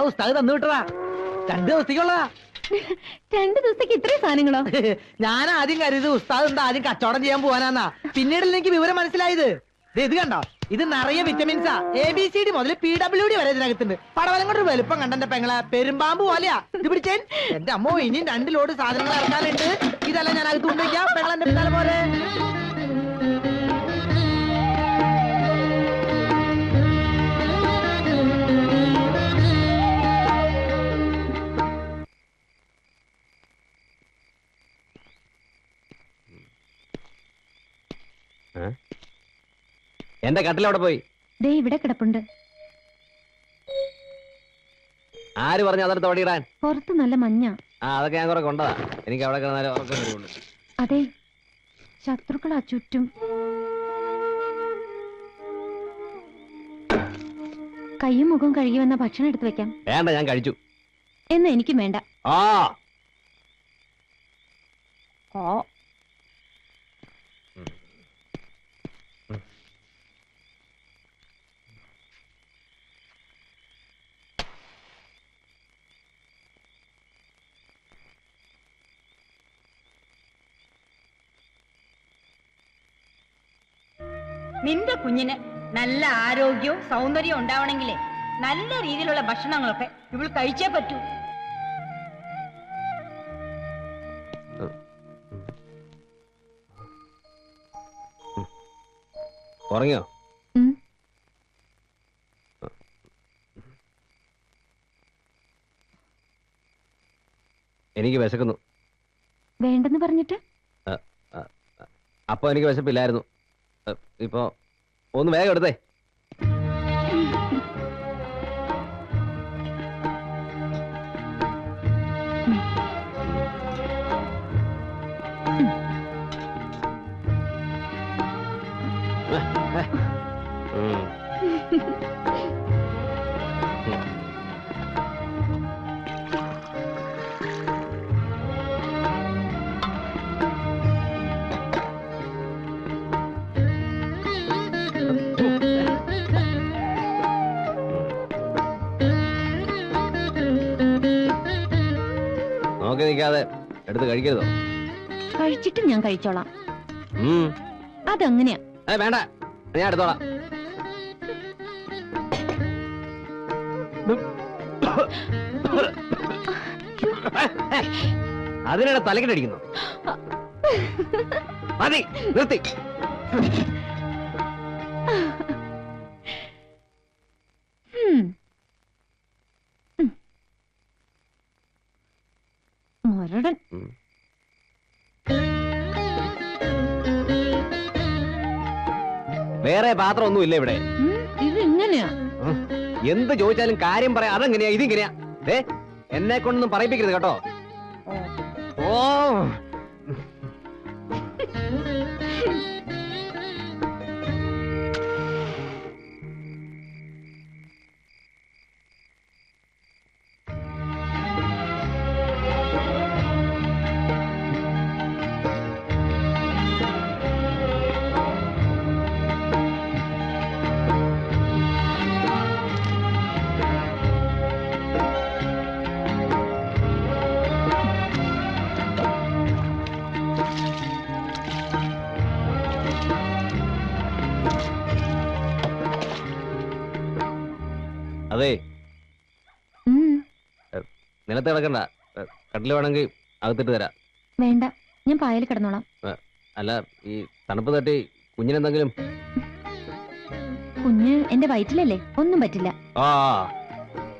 ഉസ്താദ് തന്നു വിട്ടതാ. 2 ദിവസത്തേക്കുള്ളതാ. 2 ദിവസത്തേക്ക് ഇത്രയും സാധനങ്ങളോ? ഞാൻ ആദ്യം കരുത് ഉസ്താദ് എന്താ ആദ്യം കച്ചവടം ചെയ്യാൻ പോവാനാന്നാ. പിന്നീട് എനിക്ക് വിവരം മനസ്സിലായത്. ഇത് കണ്ടോ, ഇത് നിറയെ വിറ്റമിൻസാ. ABCD മുതൽ PWD വരെ ഇതിനകത്തുണ്ട്. പടവലം കൊണ്ട് വലുപ്പം കണ്ടെന്റെ പെങ്ങളെ പെരുമ്പാമ്പ് പോലെയാ. ഇത് പിടിച്ചേൻ. എന്റെ അമ്മോ, ഇനിയും 2 ലോഡ് സാധനങ്ങൾ ഇറക്കാനുണ്ട്. ഇതെല്ലാം ഞാൻ അകത്ത് കൊണ്ടുവയ്ക്കാം. പെങ്ങളെന്റെ പിന്നാലെ പോലെ. എന്റെ കട്ടിലവിടെ പോയി. ദേ ഇവിടെ കിടപ്പുണ്ട്. ആര് പറഞ്ഞു അതെടുത്ത് ഓടിയിടാൻ? പുറത്ത് നല്ല മഞ്ഞ. അതൊക്കെ ഞാൻ കുറെ കൊണ്ടതാ. എനിക്ക് അവിടെ കിടന്നാലും ഉറക്കം വരുള്ളൂ. അതെ, ശത്രുക്കളാ ചുറ്റും. കയ്യും മുഖവും കഴുകി വന്ന ഭക്ഷണം എടുത്തു വെക്കാം. വേണ്ട, ഞാൻ കഴിച്ചു. എന്നാ എനിക്കും വേണ്ട. ആ നിന്റെ കുഞ്ഞിന് നല്ല ആരോഗ്യവും സൗന്ദര്യവും ഉണ്ടാവണമെങ്കിലേ നല്ല രീതിയിലുള്ള ഭക്ഷണങ്ങളൊക്കെ ഇവൾ കഴിച്ചേ പറ്റൂ. ഉറങ്ങിയോ? എനിക്ക് വിശക്കുന്നു. വേണ്ടെന്ന് പറഞ്ഞിട്ട്? അപ്പൊ എനിക്ക് വിശപ്പില്ലായിരുന്നു. ഇപ്പൊ ഒന്ന് വേഗം എടുത്തേ. നോക്കി നിൽക്കാതെ എടുത്ത് കഴിക്കരുതോ? കഴിച്ചിട്ട് ഞാൻ കഴിച്ചോളാം. അതങ്ങനെയാ. വേണ്ട, ഞാൻ എടുത്തോളാം. അതിനിടെ തലക്കെട്ടടിക്കുന്നു. മതി, നിർത്തി. മരടൻ. വേറെ പാത്രം ഒന്നും ഇല്ല ഇവിടെ. ഇത് എങ്ങനെയാ? എന്ത് ചോദിച്ചാലും കാര്യം പറയാം. അതെങ്ങനെയാ ഇതിങ്ങനെയാ? എന്നെ കൊണ്ടൊന്നും പറയിപ്പിക്കരുത് കേട്ടോ. ഓ അതെ, നിലത്ത് കിടക്കണ്ട. കട്ടില് വേണമെങ്കിൽ അകത്തിട്ട് തരാം. വേണ്ട, ഞാൻ പായൽ കിടന്നോളാം. അല്ല, ഈ തണുപ്പ് തട്ടി കുഞ്ഞിനെന്തെങ്കിലും? കുഞ്ഞ് എന്റെ വയറ്റിലല്ലേ, ഒന്നും പറ്റില്ല. ആ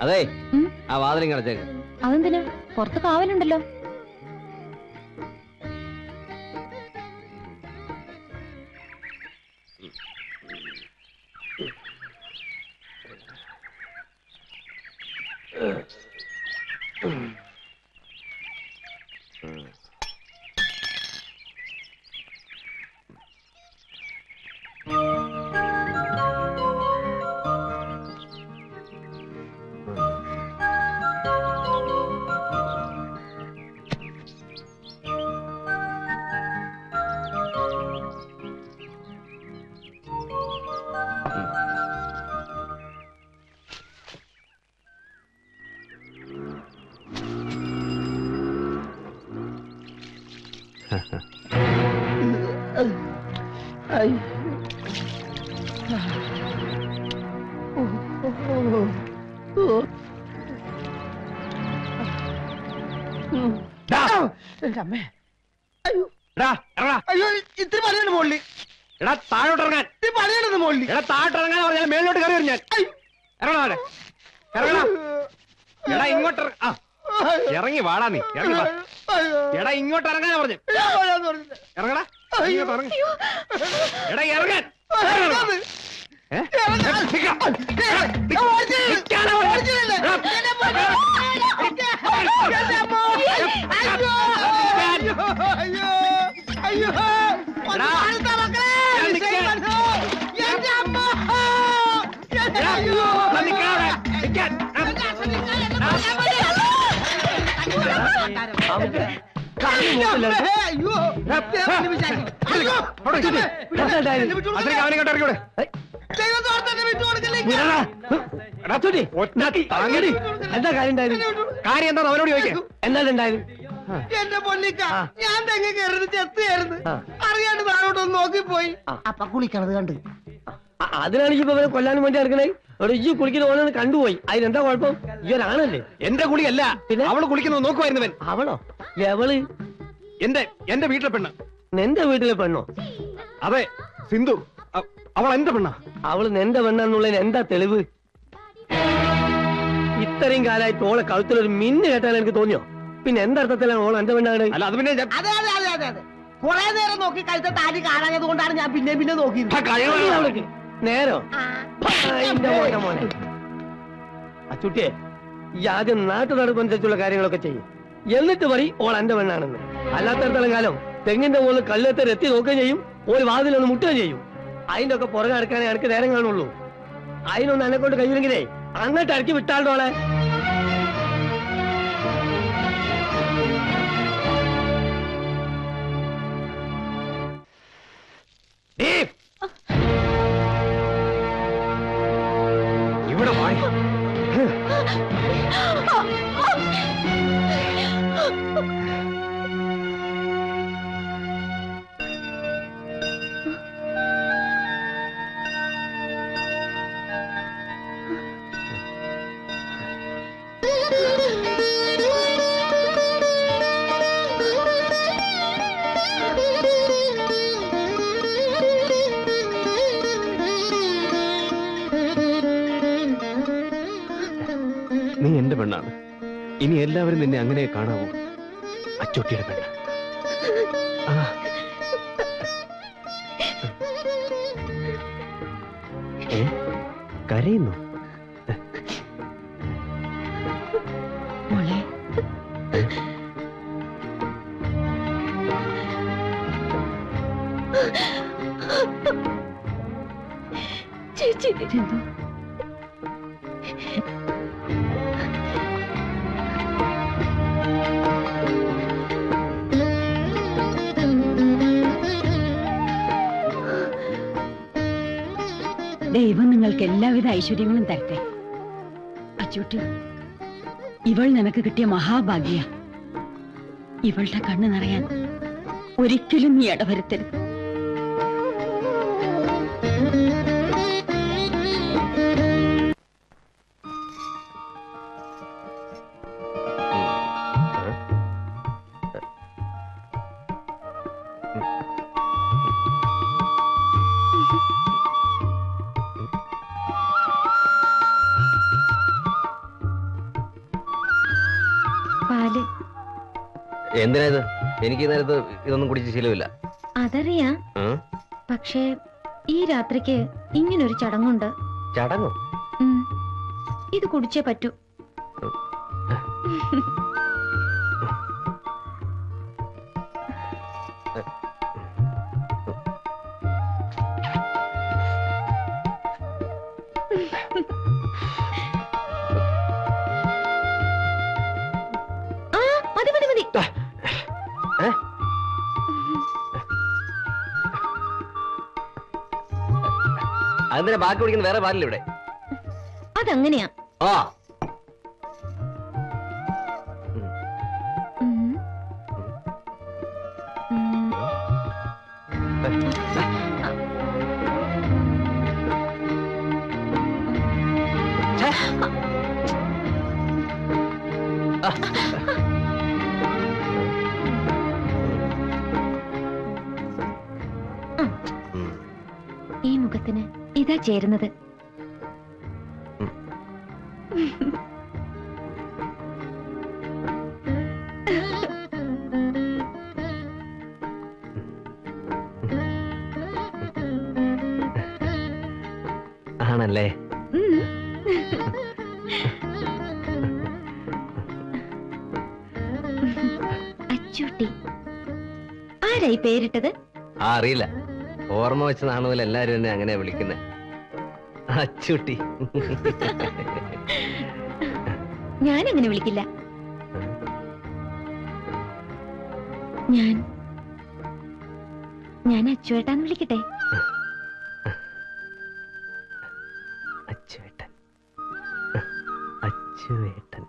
അതെ, ആ വാതിലും കിടച്ചേക്ക്. അതെന്തിനാ? പുറത്ത് കാവലുണ്ടല്ലോ. അമ്മേ എടാ ഇറങ്ങടാ. അയ്യോ ഇത്തിരി പണിയുണ്ട് മുകളിൽ. എടാ താഴോട്ട് ഇറങ്ങാൻ. ഇത്തിരി പണിയുണ്ടെന്ന് മുകളിൽ. എടാ താഴോട്ട് ഇറങ്ങാൻ പറഞ്ഞാൽ മേളിലോട്ട് കയറി വരും ഞാൻ. ഇറങ്ങണ അവിടെ ഇറങ്ങണ. എടാ ഇങ്ങോട്ട് ആ ഇറങ്ങി വാടാ നീ ഇറങ്ങി വാ. എടാ ഇങ്ങോട്ട് ഇറങ്ങാനാ പറഞ്ഞു. ഇറങ്ങടാ ഇങ്ങോട്ട് ഇറങ്ങി. എടാ ഇറങ്ങാൻ. ഏ? നിക്കാം. നിക്കാനാ പറഞ്ഞത്. എന്താ കാര്യം ഉണ്ടായിരുന്നു? കാര്യം എന്താ അവനോട് ചോദിക്കാം. എന്തായാലും ഉണ്ടായത് എന്റെ പൊന്നിക്ക ഞാൻ തെങ്ങ് കയറുന്നത് ചെത്തുകയായിരുന്നു. അറിയാണ്ട് താഴോട്ടൊന്ന് നോക്കിപ്പോയി. അപ്പൊ കുളിക്കണത് കണ്ട് അതിനാണെങ്കിൽ ഇപ്പൊ ഇവരെ കൊല്ലാനും വേണ്ടി നടക്കണേ. അവിടെ ഈ കുളിക്കുന്ന ഓരോന്ന് കണ്ടുപോയി. അതിനെന്താ കുഴപ്പം? ഇവരാണല്ലേ. എന്റെ കുളിയല്ല, പിന്നെ അവള് കുളിക്കുന്നത് നോക്കുമായിരുന്നവൻ. അവളോ? എവള്? എന്റെ വീട്ടിലെ പെണ്ണ്. നിന്റെ വീട്ടിലെ പെണ്ണോ? അതെ, സിന്ധു. അവൾ എന്റെ പെണ്ണ. അവള് നിന്റെ പെണ്ണാന്നുള്ളതിന് എന്താ തെളിവ്? ഇത്രയും കാലമായിട്ട് ഓളെ കഴുത്തിലൊരു മിന്ന് കേട്ടാൽ എനിക്ക് തോന്നിയോ? പിന്നെ എന്തർത്ഥത്തിലാണ് ഓൾ എന്റെ പെണ്ണാണ്? അല്ല അത് പിന്നെ അതെ അതെ അതെ അതെ അതെ കുറെ നേരം നോക്കി കഴുത്ത താലി കാണാഞ്ഞത് കൊണ്ടാണ് ഞാൻ പിന്നെ നോക്കിയത്. നേരോ മോനെ മോനെ അച്ചുട്ടിയെ ഈ ആദ്യം നാട്ടു നടപ്പനുസരിച്ചുള്ള കാര്യങ്ങളൊക്കെ ചെയ്യും. എന്നിട്ട് പറയും ഓൾ എന്റെ പെണ്ണാണെന്ന്. അല്ലാത്തടത്തോളം കാലം തെങ്ങിന്റെ മുകളിൽ കല്ലെത്തർ എത്തി നോക്കുകയും ചെയ്യും, ഒരു വാതിലൊന്ന് മുട്ടുകയും ചെയ്യും. അതിന്റെ ഒക്കെ പുറകെ അടുക്കാനേ എനിക്ക് നേരം കാണുള്ളൂ. അതിനൊന്ന് എന്നെ കൊണ്ട് കഴിയുമെങ്കിലേ അങ്ങോട്ട് ഇറക്കി വിട്ടാളോളെ. ഇവിടെ വാടി. നീ എന്റെ പെണ്ണാണ്. ഇനി എല്ലാവരും നിന്നെ അങ്ങനെ കാണാവൂ. അച്ചോട്ടിയുടെ പെണ്ണ്. കരയുന്നു. മോളെ ചേച്ചി സിന്ധു ദൈവം നിങ്ങൾക്ക് എല്ലാവിധ ഐശ്വര്യങ്ങളും തരട്ടെ. അച്ചൂട്ടി, ഇവൾ നിനക്ക് കിട്ടിയ മഹാഭാഗ്യ. ഇവളുടെ കണ്ണ് നിറയാൻ ഒരിക്കലും നീ ഇടവരുത്തരുത്. പാല് എന്തിനാ ഇത്? എനിക്ക് ഈ നേരത്ത് ഇതൊന്നും കുടിച്ച് ശീലമില്ല. അതറിയാം, പക്ഷേ ഈ രാത്രിക്ക് ഇങ്ങനൊരു ചടങ്ങുണ്ട്. ചടങ്ങോ? ഉം. ഇത് കുടിച്ചേ പറ്റൂ. ആ മതി മതി മതി. അതിനെ ബാക്കി കുടിക്കുന്ന വേറെ പാലില്ല ഇവിടെ. അതങ്ങനെയാ. ആ ഉം. ഉം. ഈ മുഖത്തിന് ഇതാ ചേരുന്നത്. ആണല്ലേ? അച്ചൂട്ടി. ആരായി പേരിട്ടത്? അറിയില്ല, ഓർമ്മ വെച്ച് നാണുപോലെ എല്ലാരും എന്നെ അങ്ങനെ വിളിക്കുന്നത്. അച്ചൂട്ടി. ഞാൻ അങ്ങനെ വിളിക്കില്ല. ഞാൻ അച്ചുവേട്ടാന്ന് വിളിക്കട്ടെ? അച്ചുവേട്ടൻ, അച്ചുവേട്ടൻ.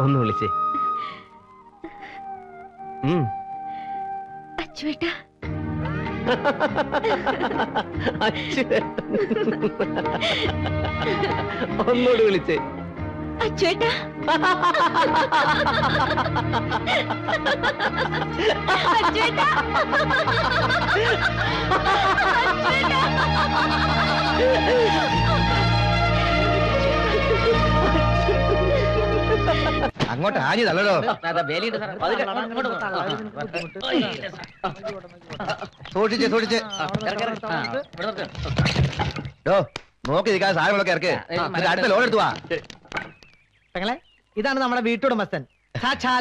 ഒന്ന് വിളിച്ചേ. അച്ചുവേട്ടാ. അച്ചുവേട്ടൻ. ഒന്നുകൂടി വിളിച്ചേ. അച്ചുവേട്ടാ. അച്ചുവേട്ടാ. അങ്ങോട്ട് ആഞ്ഞു തള്ളടോ. സൂക്ഷിച്ച് സൂക്ഷിച്ച്. നോക്കി നിൽക്കാതെ സാധനങ്ങളൊക്കെ ഇറക്ക്. അടുത്ത ലോഡ് എടുത്തു വാ. പെങ്ങളെ, ഇതാണ് നമ്മുടെ വീട്ടുടമസ്ഥൻ സാക്ഷാൽ